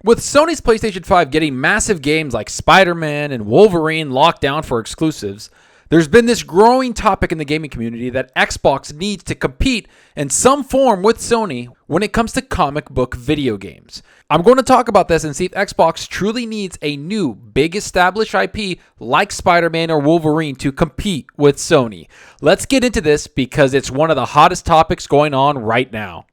With Sony's PlayStation 5 getting massive games like Spider-Man and Wolverine locked down for exclusives, there's been this growing topic in the gaming community that Xbox needs to compete in some form with Sony when it comes to comic book video games. I'm going to talk about this and see if Xbox truly needs a new, big established IP like Spider-Man or Wolverine to compete with Sony. Let's get into this because it's one of the hottest topics going on right now.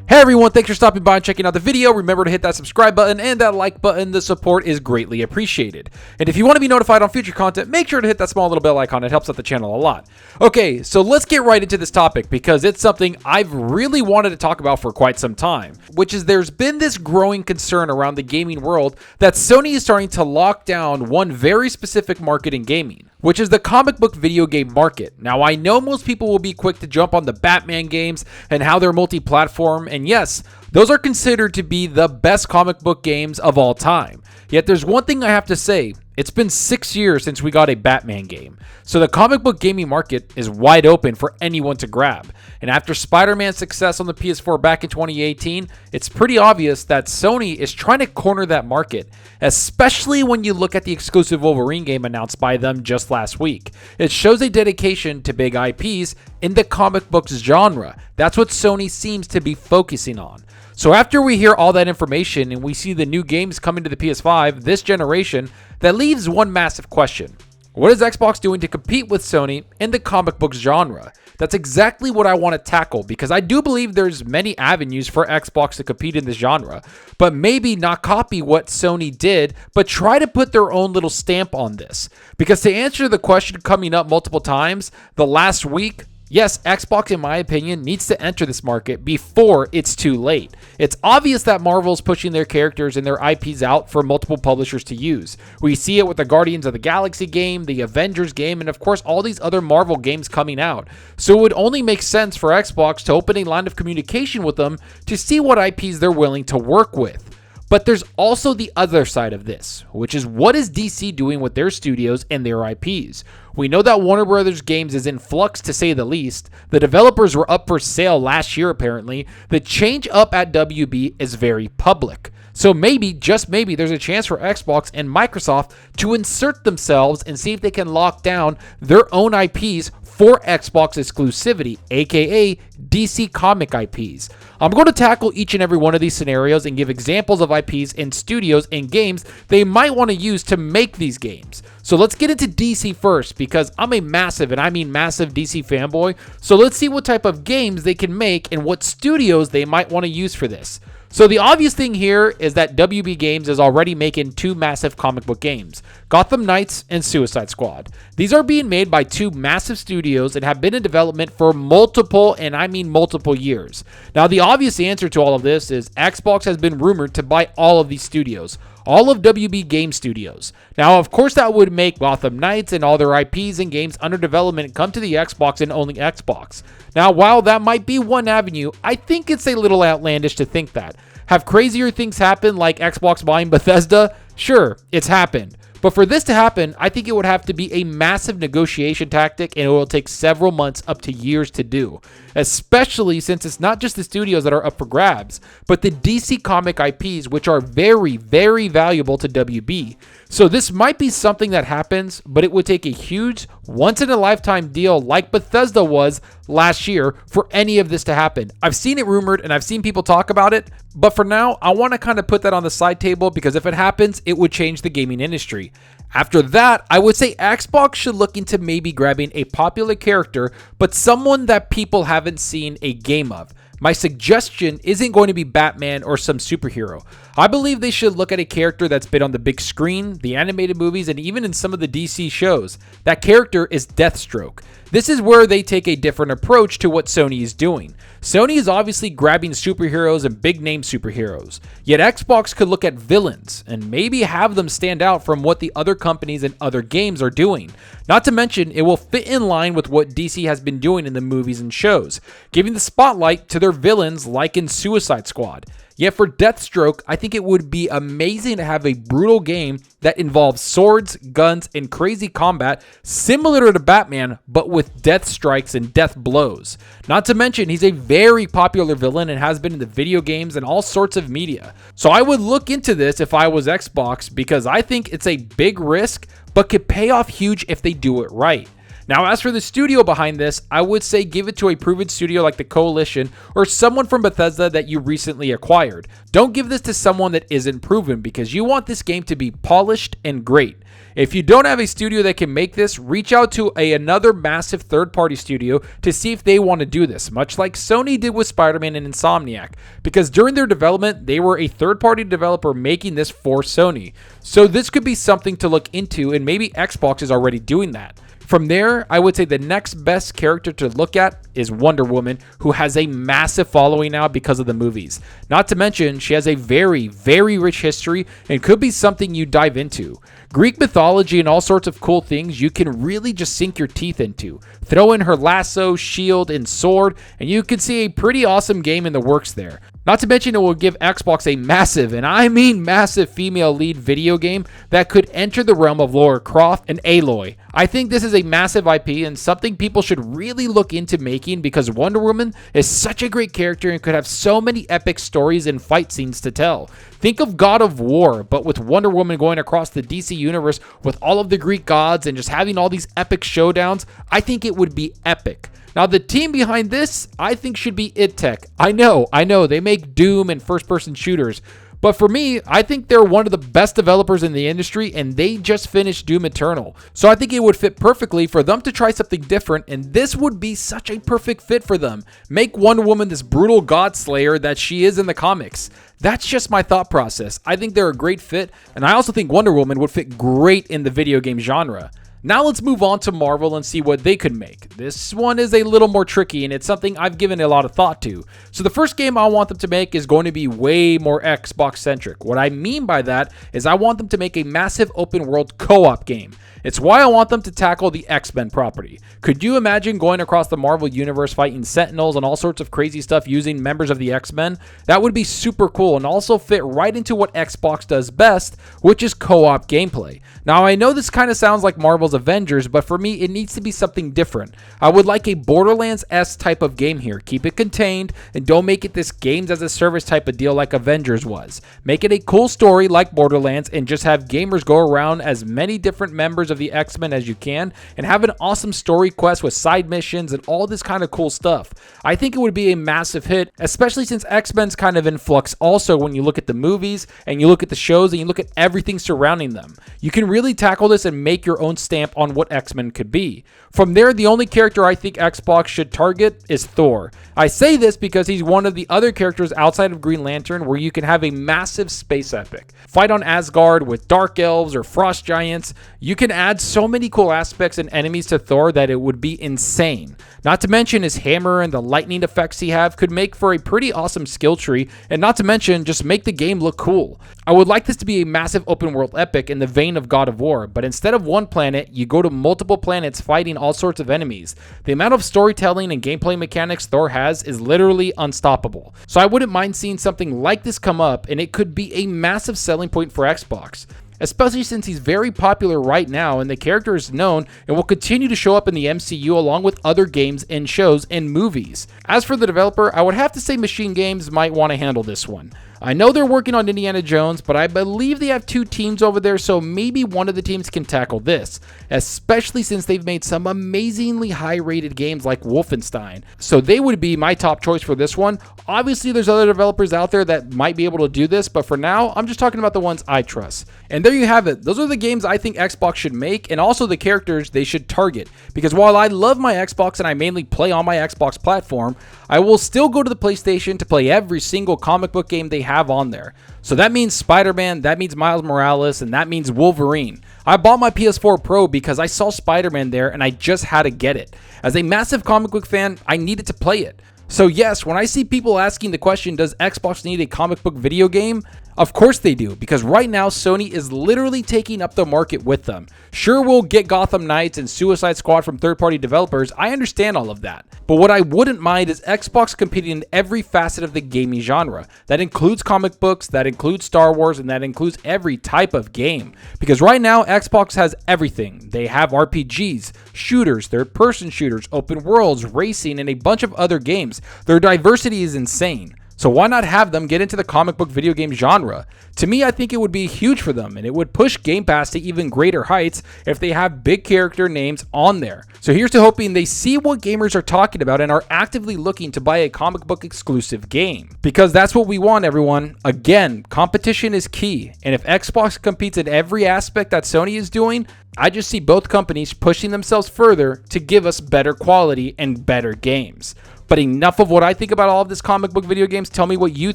Hey everyone, thanks for stopping by and checking out the video. Remember to hit that subscribe button and that like button. The support is greatly appreciated. And if you want to be notified on future content, make sure to hit that small little bell icon. It helps out the channel a lot. Okay, so let's get right into this topic because it's something I've really wanted to talk about for quite some time, which is there's been this growing concern around the gaming world that Sony is starting to lock down one very specific market in gaming, which is the comic book video game market. Now, I know most people will be quick to jump on the Batman games and how they're multi-platform, and yes, those are considered to be the best comic book games of all time. Yet there's one thing I have to say, it's been 6 years since we got a Batman game, so the comic book gaming market is wide open for anyone to grab. And after Spider-Man's success on the PS4 back in 2018, it's pretty obvious that Sony is trying to corner that market, especially when you look at the exclusive Wolverine game announced by them just last week. It shows a dedication to big IPs in the comic books genre. That's what Sony seems to be focusing on. So after we hear all that information and we see the new games coming to the PS5 this generation, that leaves one massive question. What is Xbox doing to compete with Sony in the comic books genre? That's exactly what I want to tackle because I do believe there's many avenues for Xbox to compete in this genre, but maybe not copy what Sony did, but try to put their own little stamp on this. Because to answer the question coming up multiple times the last week, yes, Xbox, in my opinion, needs to enter this market before it's too late. It's obvious that Marvel's pushing their characters and their IPs out for multiple publishers to use. We see it with the Guardians of the Galaxy game, the Avengers game, and of course all these other Marvel games coming out. So it would only make sense for Xbox to open a line of communication with them to see what IPs they're willing to work with. But there's also the other side of this, which is what is DC doing with their studios and their IPs? We know that Warner Brothers Games is in flux to say the least. The developers were up for sale last year apparently. The change up at WB is very public. So maybe, just maybe, there's a chance for Xbox and Microsoft to insert themselves and see if they can lock down their own IPs for Xbox exclusivity, aka DC comic IPs. I'm going to tackle each and every one of these scenarios and give examples of IPs and studios and games they might want to use to make these games. So let's get into DC first because I'm a massive, and I mean massive, DC fanboy. So let's see what type of games they can make and what studios they might want to use for this. So the obvious thing here is that WB Games is already making two massive comic book games, Gotham Knights and Suicide Squad. These are being made by two massive studios and have been in development for multiple, and I mean multiple years. Now the obvious answer to all of this is Xbox has been rumored to buy all of these studios, all of WB Game Studios. Now, of course, that would make Gotham Knights and all their IPs and games under development come to the Xbox and only Xbox. Now, while that might be one avenue, I think it's a little outlandish to think that. Have crazier things happen like Xbox buying Bethesda? Sure, it's happened. But for this to happen, I think it would have to be a massive negotiation tactic and it will take several months up to years to do. Especially since it's not just the studios that are up for grabs, but the DC comic IPs, which are very, very valuable to WB. So this might be something that happens, but it would take a huge once-in-a-lifetime deal like Bethesda was last year for any of this to happen. I've seen it rumored and I've seen people talk about it, but for now, I want to kind of put that on the side table because if it happens, it would change the gaming industry. After that, I would say Xbox should look into maybe grabbing a popular character, but someone that people haven't seen a game of. My suggestion isn't going to be Batman or some superhero. I believe they should look at a character that's been on the big screen, the animated movies, and even in some of the DC shows. That character is Deathstroke. This is where they take a different approach to what Sony is doing. Sony is obviously grabbing superheroes and big name superheroes, yet Xbox could look at villains and maybe have them stand out from what the other companies and other games are doing. Not to mention, it will fit in line with what DC has been doing in the movies and shows, giving the spotlight to their villains like in Suicide Squad. Yet for Deathstroke, I think it would be amazing to have a brutal game that involves swords, guns, and crazy combat similar to Batman, but with death strikes and death blows. Not to mention, he's a very popular villain and has been in the video games and all sorts of media. So I would look into this if I was Xbox, because I think it's a big risk, but could pay off huge if they do it right. Now, as for the studio behind this, I would say give it to a proven studio like the Coalition or someone from Bethesda that you recently acquired. Don't give this to someone that isn't proven, because you want this game to be polished and great. If you don't have a studio that can make this, reach out to another massive third-party studio to see if they want to do this, much like Sony did with Spider-Man and Insomniac, because during their development, they were a third-party developer making this for Sony. So this could be something to look into, and maybe Xbox is already doing that. From there, I would say the next best character to look at is Wonder Woman, who has a massive following now because of the movies. Not to mention, she has a very, very rich history and could be something you dive into. Greek mythology and all sorts of cool things you can really just sink your teeth into. Throw in her lasso, shield, and sword, and you can see a pretty awesome game in the works there. Not to mention, it will give Xbox a massive, and I mean massive, female lead video game that could enter the realm of Lara Croft and Aloy. I think this is a massive IP and something people should really look into making, because Wonder Woman is such a great character and could have so many epic stories and fight scenes to tell. Think of God of War, but with Wonder Woman going across the DC universe with all of the Greek gods and just having all these epic showdowns. I think it would be epic. Now, the team behind this, I think, should be id Tech. I know, they make Doom and first-person shooters. But for me, I think they're one of the best developers in the industry, and they just finished Doom Eternal. So I think it would fit perfectly for them to try something different, and this would be such a perfect fit for them. Make Wonder Woman this brutal god slayer that she is in the comics. That's just my thought process. I think they're a great fit, and I also think Wonder Woman would fit great in the video game genre. Now let's move on to Marvel and see what they could make. This one is a little more tricky, and it's something I've given a lot of thought to. So the first game I want them to make is going to be way more Xbox centric. What I mean by that is I want them to make a massive open world co-op game. It's why I want them to tackle the X-Men property. Could you imagine going across the Marvel universe fighting Sentinels and all sorts of crazy stuff using members of the X-Men? That would be super cool and also fit right into what Xbox does best, which is co-op gameplay. Now, I know this kind of sounds like Marvel's Avengers, but for me, it needs to be something different. I would like a Borderlands-esque type of game here. Keep it contained and don't make it this games as a service type of deal like Avengers was. Make it a cool story like Borderlands and just have gamers go around as many different members of the X-Men as you can and have an awesome story quest with side missions and all this kind of cool stuff. I think it would be a massive hit, especially since X-Men's kind of in flux also when you look at the movies and you look at the shows and you look at everything surrounding them. You can really tackle this and make your own stamp on what X-Men could be. From there, the only character I think Xbox should target is Thor. I say this because he's one of the other characters outside of Green Lantern where you can have a massive space epic. Fight on Asgard with dark elves or frost giants. You can add so many cool aspects and enemies to Thor that it would be insane. Not to mention his hammer and the lightning effects he have could make for a pretty awesome skill tree, and not to mention just make the game look cool. I would like this to be a massive open world epic in the vein of God of War, but instead of one planet, you go to multiple planets fighting all sorts of enemies. The amount of storytelling and gameplay mechanics Thor has is literally unstoppable. So I wouldn't mind seeing something like this come up, and it could be a massive selling point for Xbox. Especially since he's very popular right now and the character is known and will continue to show up in the MCU along with other games and shows and movies. As for the developer, I would have to say Machine Games might want to handle this one. I know they're working on Indiana Jones, but I believe they have 2 teams over there, so maybe one of the teams can tackle this, especially since they've made some amazingly high-rated games like Wolfenstein. So they would be my top choice for this one. Obviously, there's other developers out there that might be able to do this, but for now, I'm just talking about the ones I trust. And there you have it. Those are the games I think Xbox should make, and also the characters they should target. Because while I love my Xbox and I mainly play on my Xbox platform, I will still go to the PlayStation to play every single comic book game they have on there. So that means Spider-Man, that means Miles Morales, and that means Wolverine. I bought my PS4 Pro because I saw Spider-Man there and I just had to get it. As a massive comic book fan, I needed to play it. So yes, when I see people asking the question, does Xbox need a comic book video game? Of course they do, because right now Sony is literally taking up the market with them. Sure, we'll get Gotham Knights and Suicide Squad from third-party developers, I understand all of that. But what I wouldn't mind is Xbox competing in every facet of the gaming genre. That includes comic books, that includes Star Wars, and that includes every type of game. Because right now, Xbox has everything. They have RPGs, shooters, third-person shooters, open worlds, racing, and a bunch of other games. Their diversity is insane. So why not have them get into the comic book video game genre? To me, I think it would be huge for them, and it would push Game Pass to even greater heights if they have big character names on there. So here's to hoping they see what gamers are talking about and are actively looking to buy a comic book exclusive game. Because that's what we want, everyone. Again, competition is key, and if Xbox competes in every aspect that Sony is doing, I just see both companies pushing themselves further to give us better quality and better games. But enough of what I think about all of this comic book video games. Tell me what you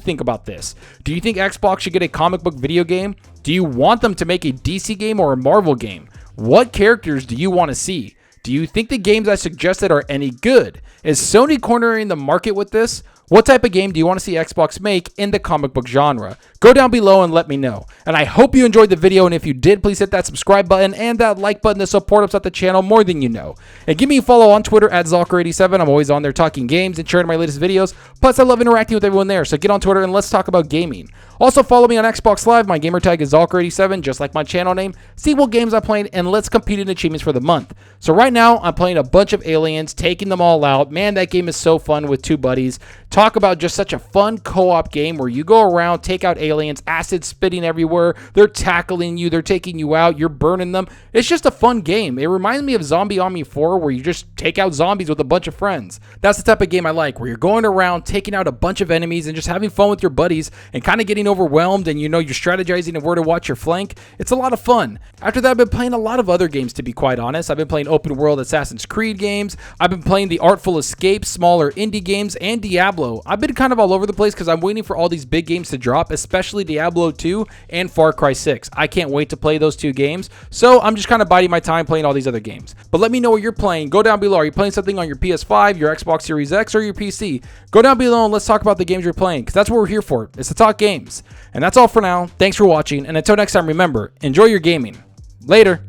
think about this. Do you think Xbox should get a comic book video game? Do you want them to make a DC game or a Marvel game? What characters do you want to see? Do you think the games I suggested are any good? Is Sony cornering the market with this? What type of game do you want to see Xbox make in the comic book genre? Go down below and let me know. And I hope you enjoyed the video, and if you did, please hit that subscribe button and that like button to support us at the channel more than you know. And give me a follow on Twitter at Zalker87. I'm always on there talking games and sharing my latest videos. Plus, I love interacting with everyone there, so get on Twitter and let's talk about gaming. Also, follow me on Xbox Live. My gamertag is Zalker87, just like my channel name. See what games I'm playing, and let's compete in achievements for the month. So right now, I'm playing a bunch of aliens, taking them all out. Man, that game is so fun with two buddies. Talk about just such a fun co-op game where you go around, take out aliens, acid spitting everywhere. They're tackling you. They're taking you out. You're burning them. It's just a fun game. It reminds me of Zombie Army 4 where you just take out zombies with a bunch of friends. That's the type of game I like, where you're going around, taking out a bunch of enemies and just having fun with your buddies and kind of getting overwhelmed, and you know, you're strategizing of where to watch your flank. It's a lot of fun. After that, I've been playing a lot of other games, to be quite honest. I've been playing open world Assassin's Creed games. I've been playing the Artful Escape, smaller indie games, and Diablo. I've been kind of all over the place because I'm waiting for all these big games to drop, especially Diablo 2 and Far Cry 6. I can't wait to play those two games, so I'm just kind of biding my time playing all these other games. But let me know what you're playing. Go down below. Are you playing something on your PS5, your Xbox Series X, or your PC? Go down below and let's talk about the games you're playing, because that's what we're here for. It's to talk games. And that's all for now. Thanks for watching, and until next time, remember, enjoy your gaming. Later.